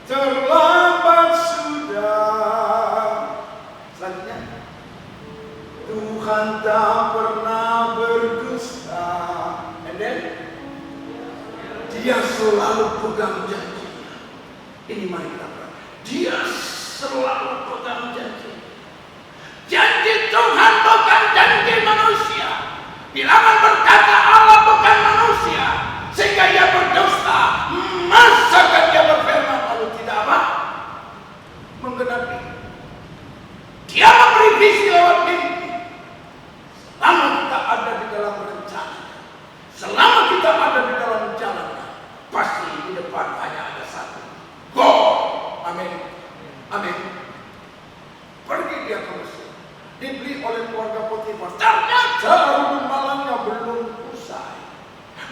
terlambat sudah. Selanjutnya, Tuhan tak pernah berdusta. And then, Dia selalu pegang janjinya. Ini mari kita perhatikan. Dia selalu pegang janji. Janji Tuhan bukan janji manusia. Bilangan berkata Allah bukan manusia, sehingga ia berdusta. Masakan dia berfirman lalu tidak apa? Menggenapi. Dia memberi visi lewat mimpi. Selama kita ada di dalam rencana, selama kita ada di dalam jalan, pasti di depan hanya ada satu. Go. Amin. Amin. Pergi dia ke Mesir. Dibeli oleh keluarga Potifar. Ternyata hubungan malangnya belum usai.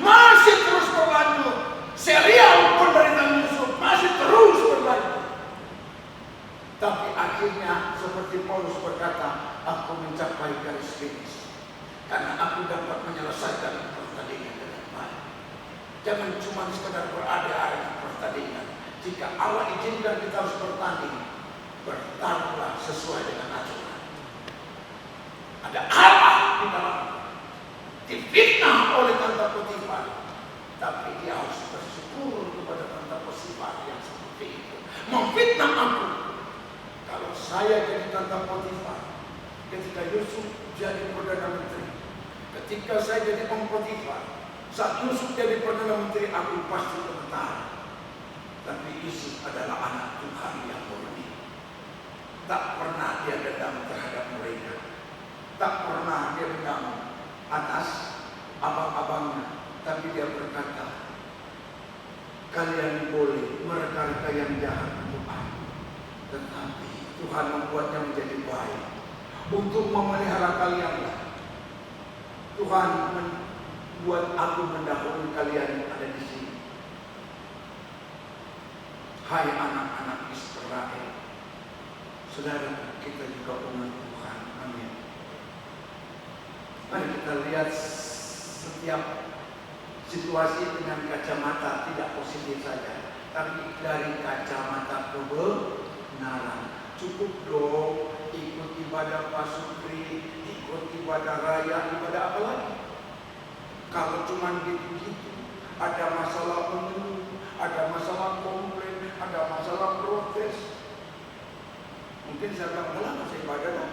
Masih terus berlanjut. Serial penderitaan Yusuf masih terus berlanjut. Tapi akhirnya seperti Paulus berkata, aku mencapai garis finish. Karena aku dapat menyelesaikan pertandingan dengan baik. Jangan cuma sekedar berada-ada di pertandingan. Jika Allah izinkan kita harus bertanding, bertarunglah sesuai dengan aturan. Ada Allah di dalam, difitnah oleh tante Potifar, tapi dia harus bersyukur kepada tante Potifar yang seperti itu. Memfitnah aku. Kalau saya jadi tante Potifar, ketika Yusuf jadi perdana menteri, ketika saya jadi Om Potifar, saat Yusuf jadi perdana menteri, aku pasti gemetar. Tapi Yusuf adalah anak Tuhan yang murni. Tak pernah dia dan boleh mereka yang jahat itu ada. Tetapi Tuhan membuatnya menjadi baik untuk memelihara kalian. Tuhan membuat aku mendahului kalian ada di sini. Hai anak-anak Israel, saudara, kita juga umat Tuhan. Amin. Mari kita lihat setiap situasi dengan kacamata tidak positif saja, tapi dari kacamata kebenaran. Cukup dong ikut ibadah pasutri, ikut ibadah raya, ibadah apa lagi? Kalau cuma gitu-gitu, ada masalah mengeluh, ada masalah komplain, ada masalah protes. Mungkin saya bilang, enggak saya ibadah dah.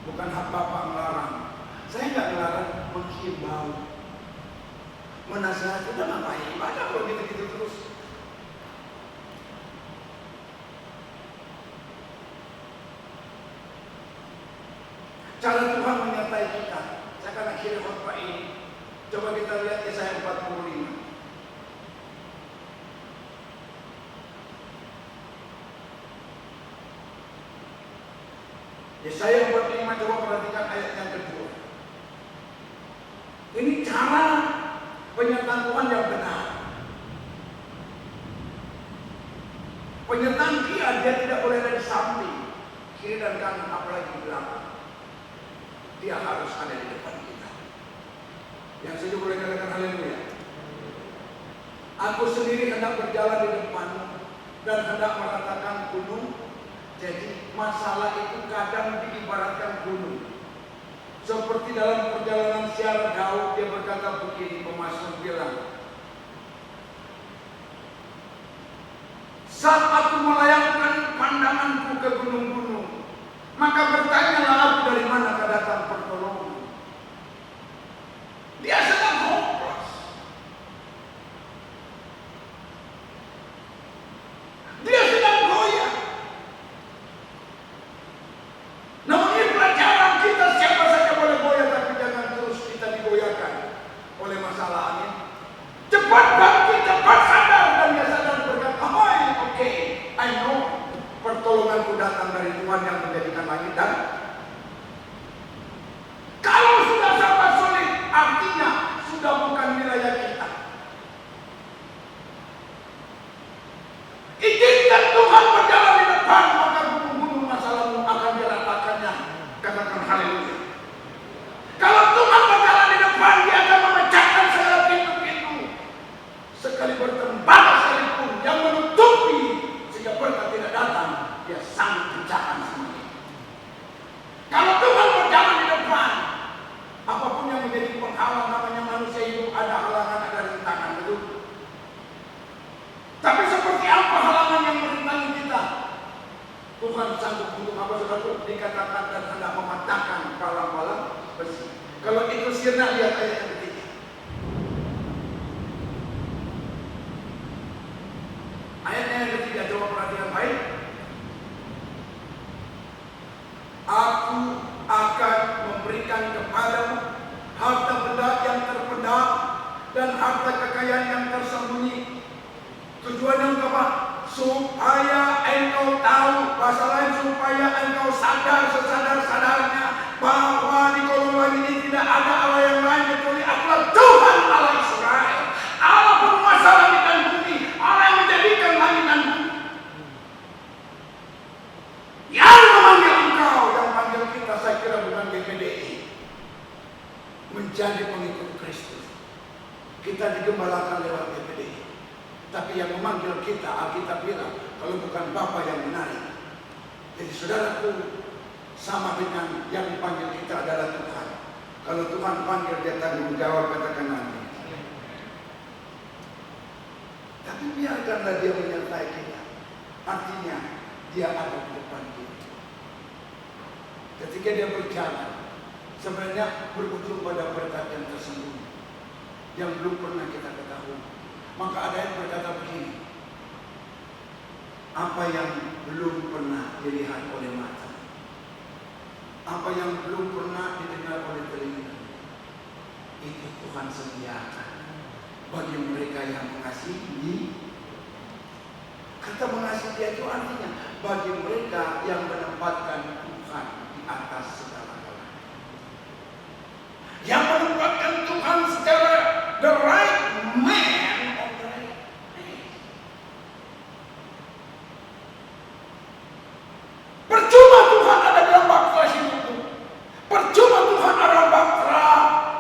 Bukan hak Bapak melarang. Saya nggak melarang, menghimbau, menasihati. Udah ngapain ibadah kalau gitu-gitu terus? Cara Tuhan menyertai kita. Saya akan akhiri khotbah ini. Coba kita lihat Yesaya 45. Yesaya 45, coba perhatikan ayat yang kedua. Ini cara penyertaan Tuhan yang benar. Penyertaan dia tidak boleh ada di samping, kiri dan kanan, apalagi di belakang. Dia harus ada di depan kita. Yang setuju boleh katakan haleluya. Aku sendiri hendak berjalan di depanmu dan hendak meratakan gunung. Jadi masalah itu kadang diibaratkan gunung. Seperti dalam perjalanan siar Daud, dia berkata begini, pemazmur bilang, saat aku melayangkan pandanganku ke gunung-gunung, maka bertanyalah aku dari mana datang pertolongan. Dia sedang hopeless. Dia sedang goyah. Namun ini pelajaran kita, siapa saja boleh goyah, tapi jangan terus kita digoyahkan oleh masalah. Amin. Cepat bangkit, cepat sadar, dan dia sadar berkata, oke, I know pertolonganku datang dari Tuhan yang menjadikan langit dan kalau sudah sampai sulit, artinya sudah bukan wilayah kita. Izinkan Tuhan berjalan di depan, maka gunung-gunung masalahmu akan diratakannya. Katakan haleluya. Kalau Tuhan berjalan di depan, dia akan memecahkan segala pintu-pintu. Sekali bertembak sekalipun yang menutupi sehingga berkat tidak datang, dia sangat pecahkan semuanya. Kalau Tuhan berjalan di depan, apapun yang menjadi penghalang, namanya manusia hidup, ada halangan, ada rintangan, betul? Tapi seperti apa halangan yang merintangi kita? Tuhan sanggup untuk apa, saudara? Dikatakan dan hendak mematahkan palang-palang besi. Kalau itu sirna, lihat ayat yang ketiga. Ayatnya yang ketiga, coba perhatikan baik. Aku akan memberikan kepadamu harta benda yang terpendam dan harta kekayaan yang tersembunyi. Tujuannya untuk apa? Supaya engkau tahu, bahasa lain supaya engkau sadar sesadar-sadarnya bahwa di kolong langit ini tidak ada Allah yang lain kecuali Allah Tuhan Allah Israel, Allah penguasa langit dan bumi, Allah yang menjadikan langit dan bumi. Yang memanggil engkau, yang panggil kita, saya kira bukan GPDI, menjadi pengikut Kristus. Kita digembalakan lewat GPDI. Tapi yang memanggil kita, Alkitab bilang, kalau bukan Bapa yang menarik. Jadi saudaraku, sama dengan yang dipanggil kita adalah Tuhan. Kalau Tuhan panggil, dia tanggung jawab, katakan amin. Tapi biarkanlah dia menyertai kita. Artinya, dia ada di depan kita. Ketika dia berjalan, sebenarnya berujung pada berkat yang tersembunyi, yang belum pernah kita ketahui. Maka ada yang berkata begini, apa yang belum pernah dilihat oleh mata, apa yang belum pernah didengar oleh telinga, itu Tuhan sediakan bagi mereka yang mengasihi. Kata mengasihi dia itu artinya bagi mereka yang menempatkan Tuhan di atas segala-galanya. Yang menempatkan Tuhan secara the right man of the right place. Percuma Tuhan ada dalam bahtera hidupmu. Percuma Tuhan ada dalam bahtera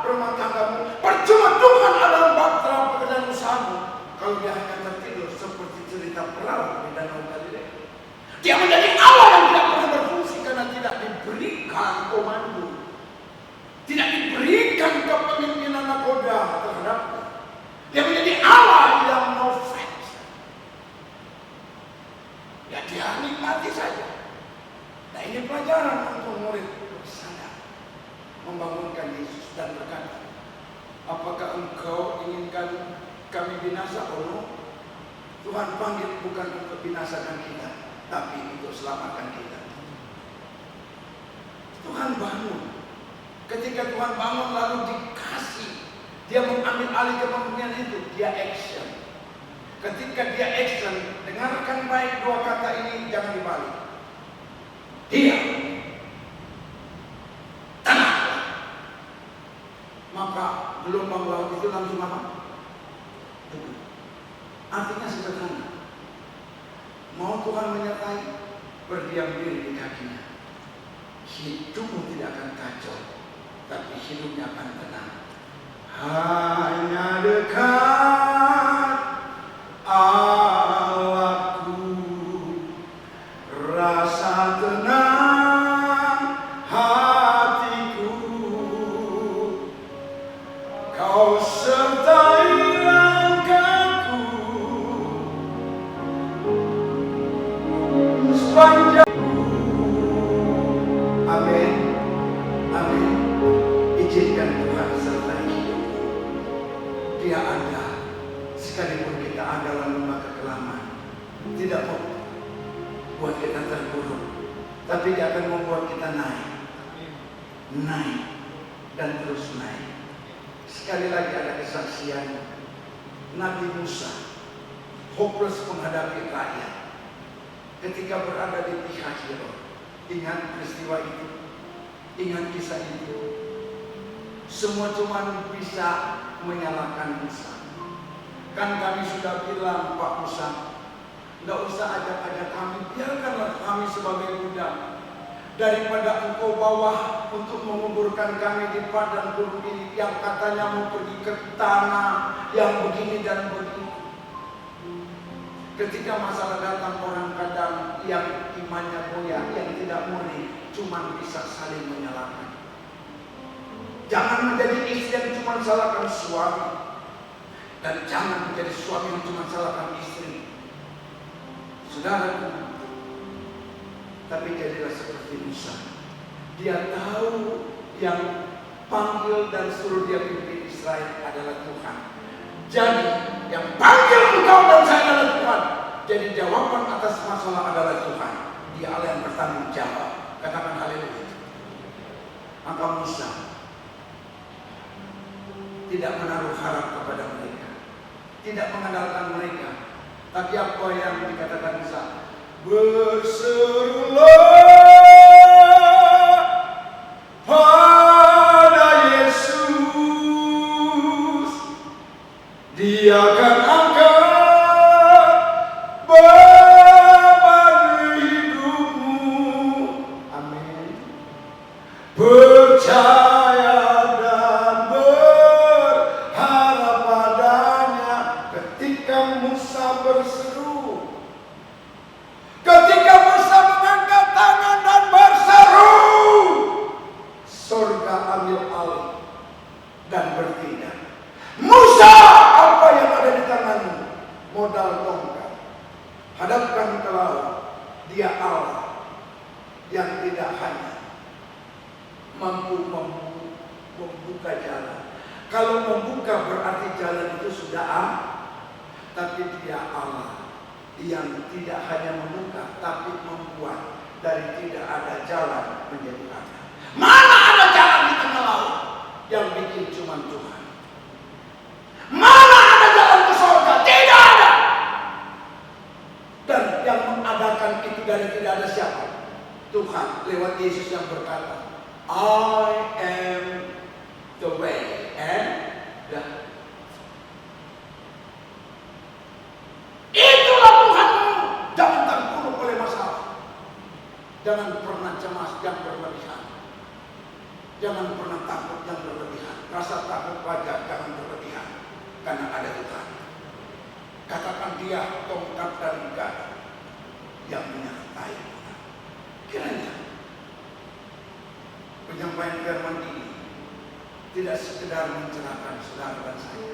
rumah tanggamu. Percuma Tuhan ada dalam bahtera pekerjaan usahamu kalau dia hanya tertidur seperti cerita perahu di Danau Galilea. Dia menjadi Allah yang tidak pernah berfungsi karena tidak diberikan komando, tidak diberikan kepemimpinan nakoda terhadapnya. Dia menjadi Allah yang no facts. Ya dia nikmati saja. Nah ini pelajaran untuk murid sadar membangunkan Yesus dan berkata, apakah engkau inginkan kami binasa? Oh no. Tuhan panggil bukan untuk binasakan kita, tapi untuk selamatkan kita. Tuhan bangun. Ketika Tuhan bangun lalu dikasih, dia mengambil alih kepemimpinan itu, dia action. Ketika dia action, dengarkan baik dua kata ini, jangan dibalik. Dia tenang. Maka gelombang laut itu langsung apa? Artinya sederhana. Mau Tuhan menyertai, berdiam diri di kakinya. Hidupmu tidak akan kacau, tapi hidupnya akan tenang. Hanya dekat Allahku, rasa tenang hatiku. Kau sertai langkahku sepanjang. Amin. Amin. Izinkan Tuhan sertai hidupmu. Dia ada. Sekalipun kita ada dalam lemah kekelaman, tidak membuat kita terpuruk, tapi dia akan membuat kita naik. Naik dan terus naik. Sekali lagi ada kesaksian Nabi Musa, hopeless menghadapi rakyat. Ketika berada di pihak Firaun, ingat peristiwa itu, ingat kisah itu. Semua cuma bisa menyalahkan Musa. Kan kami sudah bilang Pak Musa, nggak usah ajak-ajak kami, biarkanlah kami sebagai budak. Daripada engkau bawa untuk menguburkan kami di padang gurun ini yang katanya mau pergi ke tanah yang begini dan begini. Ketika masalah datang, orang kadang yang imannya goyah, yang tidak murni, cuma bisa saling menyalahkan. Jangan menjadi istri yang cuma salahkan suami, dan jangan menjadi suami yang cuma salahkan istri. Saudara, tapi jadilah seperti Musa. Dia tahu yang panggil dan suruh dia pimpin Israel adalah Tuhan. Jadi yang panggil engkau dan saya adalah Tuhan. Jadi jawaban atas masalah adalah Tuhan. Dia Allah yang bertanggung jawab. Katakan haleluya. Maka Musa tidak menaruh harap kepada mereka, tidak mengandalkan mereka. Tapi apa yang dikatakan Musa? Berserulah pada Yesus, Dia akan angkat beban hidupmu. Amin. Percaya dan berharap padanya. Ketika Musa berseru, ketika Musa mengangkat tangan dan berseru, surga ambil alih dan bertindak. Musa, apa yang ada di tanganmu? Modal tongkat. Hadapkan ke laut. Dia Allah yang tidak hanya mampu membuka jalan. Kalau membuka berarti jalan itu sudah tapi dia Allah yang tidak hanya membuka, tapi membuat dari tidak ada jalan menjadi ada. Mana ada jalan di tengah laut? Yang bikin cuma Tuhan. Mana ada Tuhan lewat Yesus yang berkata, I am the way and the. Itulah Tuhanmu. Jangan terpuruk oleh masalah. Jangan pernah cemas yang berlebihan. Jangan pernah takut yang berlebihan. Rasa takut wajar, jangan berlebihan. Karena ada Tuhan. Katakan Dia tongkat dari God yang menyertai kita. Kiranya penyampaian firman ini tidak sekedar mencerahkan saudara dan saya,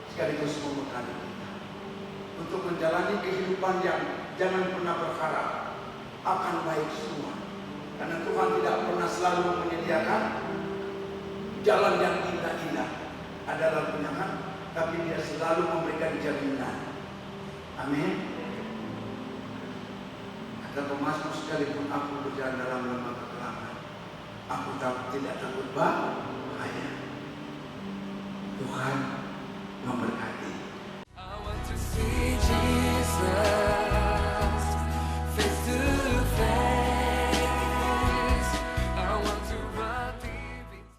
sekaligus membekali kita untuk menjalani kehidupan yang jangan pernah berharap akan baik semua. Karena Tuhan tidak pernah selalu menyediakan jalan yang indah-indah adalah kemenangan, tapi Dia selalu memberikan jaminan. Amin. Kata pemazmur, sekalipun aku berjalan dalam lembah kegelapan, aku tidak takut bahaya. Tuhan